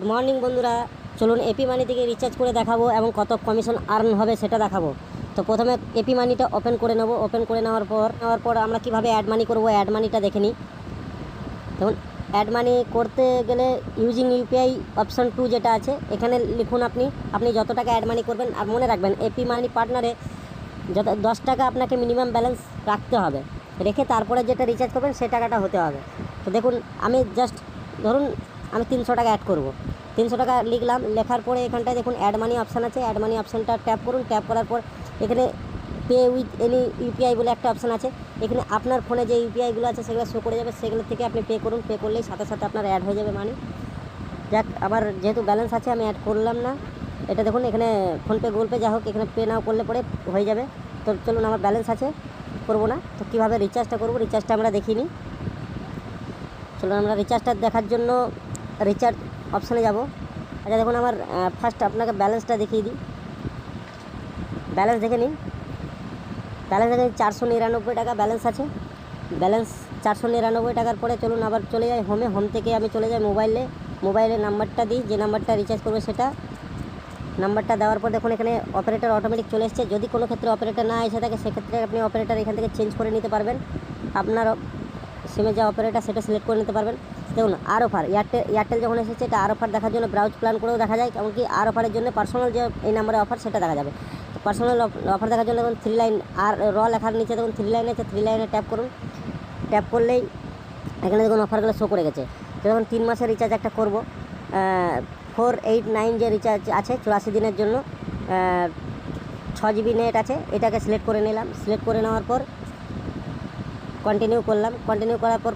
Morning বন্ধুরা, চলুন AP মানি থেকে রিচার্জ করে দেখাবো এবং কত কমিশন আর্ন হবে সেটা দেখাবো। তো প্রথমে এপি মানিটা ওপেন করে নেব। ওপেন করে নেওয়ার পর আমরা কিভাবে অ্যাড মানি করবো, অ্যাড মানিটা দেখে নিই। দেখুন, অ্যাড মানি করতে গেলে ইউজিং ইউপিআই অপশান 2 যেটা আছে, এখানে লিখুন আপনি যত টাকা অ্যাড মানি করবেন। আর মনে রাখবেন, এপি মানি পার্টনারে 10 টাকা আপনাকে মিনিমাম ব্যালেন্স রাখতে হবে, রেখে তারপরে যেটা রিচার্জ করবেন সেই টাকাটা হতে হবে। তো দেখুন, আমি জাস্ট ধরুন আমি 300 টাকা অ্যাড করব। 300 টাকা লিখলাম, লেখার পরে এখানটায় দেখুন অ্যাড মানি অপশান আছে। অ্যাড মানি অপশানটা ট্যাপ করুন। ট্যাপ করার পর এখানে পে উইথ এনি ইউপিআই বলে একটা অপশান আছে। এখানে আপনার ফোনে যে ইউপিআইগুলো আছে সেগুলো শো করে যাবে, সেগুলো থেকে আপনি পে করুন। পে করলেই সাথে সাথে আপনার অ্যাড হয়ে যাবে মানি। যাক, আমার যেহেতু ব্যালেন্স আছে আমি অ্যাড করলাম না। এটা দেখুন, এখানে ফোনপে, গুগল পে, যা হোক, এখানে পে নাও করলে পরে হয়ে যাবে। তো চলুন, আমার ব্যালেন্স আছে, করবো না। তো কীভাবে রিচার্জটা করবো, রিচার্জটা আমরা দেখিয়ে নিই। চলুন, আমরা রিচার্জটা দেখার জন্য রিচার্জ অপশানে যাব। আচ্ছা দেখুন, আমার ফার্স্ট আপনাকে ব্যালেন্সটা দেখিয়ে দিই। ব্যালেন্স দেখে নিন। ব্যালেন্স দেখে 499 টাকা ব্যালেন্স আছে। ব্যালেন্স 499 টাকার পরে চলুন আবার চলে যাই হোমে। হোম থেকে আমি চলে যাই মোবাইলে নাম্বারটা দিই, যে নাম্বারটা রিচার্জ করবে সেটা। নাম্বারটা দেওয়ার পর দেখুন এখানে অপারেটর অটোমেটিক চলে এসছে। যদি কোনো ক্ষেত্রে অপারেটর না এসে থাকে, সেক্ষেত্রে আপনি অপারেটর এখান থেকে চেঞ্জ করে নিতে পারবেন। আপনার সিমে যা অপারেটর সেটা সিলেক্ট করে নিতে পারবেন। দেখুন, আর অফার, এয়ারটেল যখন এসেছে, এটা আর অফার দেখার জন্য ব্রাউজ প্ল্যান করেও দেখা যায়। এমনকি আর অফারের জন্য পার্সোনাল যে এই নাম্বারে অফার সেটা দেখা যাবে। তো পার্সোনাল অফার দেখার জন্য দেখুন 3 লাইন আর লেখার নিচে দেখুন 3 লাইন আছে। 3 লাইনে ট্যাপ করুন। ট্যাপ করলেই এখানে দেখুন অফারগুলো শো করে গেছে। তো দেখুন 3 মাসের রিচার্জ একটা করব। 489 যে রিচার্জ আছে 84 দিনের জন্য, 6 জিবি নেট আছে। এটাকে সিলেক্ট করে নিলাম। সিলেক্ট করে নেওয়ার পর কন্টিনিউ করলাম। কন্টিনিউ করার পর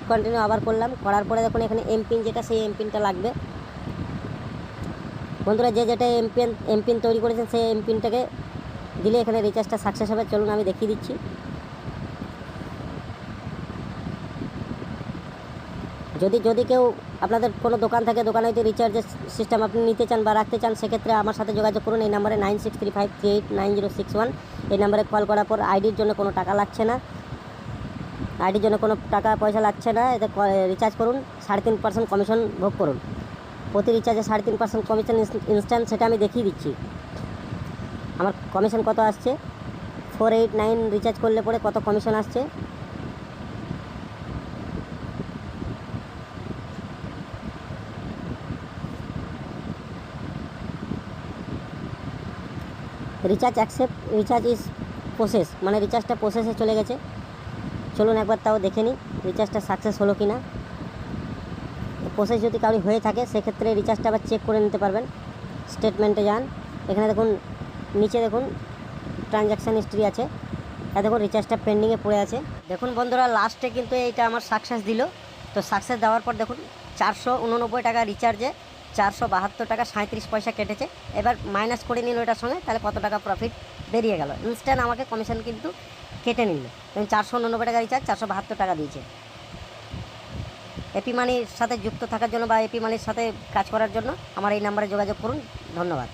কন্টিনিউ আবার করলাম। করার পরে দেখুন এখানে এমপিন যেটা, সেই এমপিনটা লাগবে। বন্ধুরা, যেটা এমপিন তৈরি করেছেন সেই এমপিনটাকে দিলে এখানে রিচার্জটা সাকসেস হবে। চলুন আমি দেখিয়ে দিচ্ছি। যদি কেউ আপনাদের কোনো দোকান থাকে, দোকানে হয়তো রিচার্জের সিস্টেম আপনি নিতে চান বা রাখতে চান, সেক্ষেত্রে আমার সাথে যোগাযোগ করুন। এই নাম্বারে 9635389061, এই নাম্বারে কল করার পর আইডির জন্য কোনো টাকা লাগছে না। আইডির জন্য কোনো টাকা পয়সা লাগছে না। এতে রিচার্জ করুন, 3.5% কমিশন ভোগ করুন। প্রতি রিচার্জে 3.5% কমিশন ইনস্ট্যান্ট, সেটা আমি দেখিয়ে দিচ্ছি। আমার কমিশন কত আসছে, 489 রিচার্জ করলে পরে কত কমিশন আসছে। Recharge accept, recharge is process, মানে রিচার্জটা প্রসেসে চলে গেছে। চলুন একবার তাও দেখে নিই রিচার্জটা সাকসেস হলো কি না। প্রসেস যদি কারো হয়ে থাকে, সেক্ষেত্রে রিচার্জটা আবার চেক করে নিতে পারবেন। স্টেটমেন্টে যান, এখানে দেখুন নিচে দেখুন ট্রানজ্যাকশান হিস্ট্রি আছে। আর দেখুন রিচার্জটা পেন্ডিংয়ে পড়ে আছে। দেখুন বন্ধুরা, লাস্টে কিন্তু এইটা আমার সাকসেস দিল। তো সাকসেস দেওয়ার পর দেখুন 489 টাকা রিচার্জে 472 টাকা 37 পয়সা কেটেছে। এবার মাইনাস করে নিল এটার সঙ্গে, তাহলে কত টাকা প্রফিট বেরিয়ে গেল। ইনস্ট্যান্ট আমাকে কমিশন কিন্তু কেটে নিল। 489 টাকা রিচার্জ 472 টাকা দিয়েছে। এপি মানির সাথে যুক্ত থাকার জন্য বা এপি মানির সাথে কাজ করার জন্য আমার এই নাম্বারে যোগাযোগ করুন। ধন্যবাদ।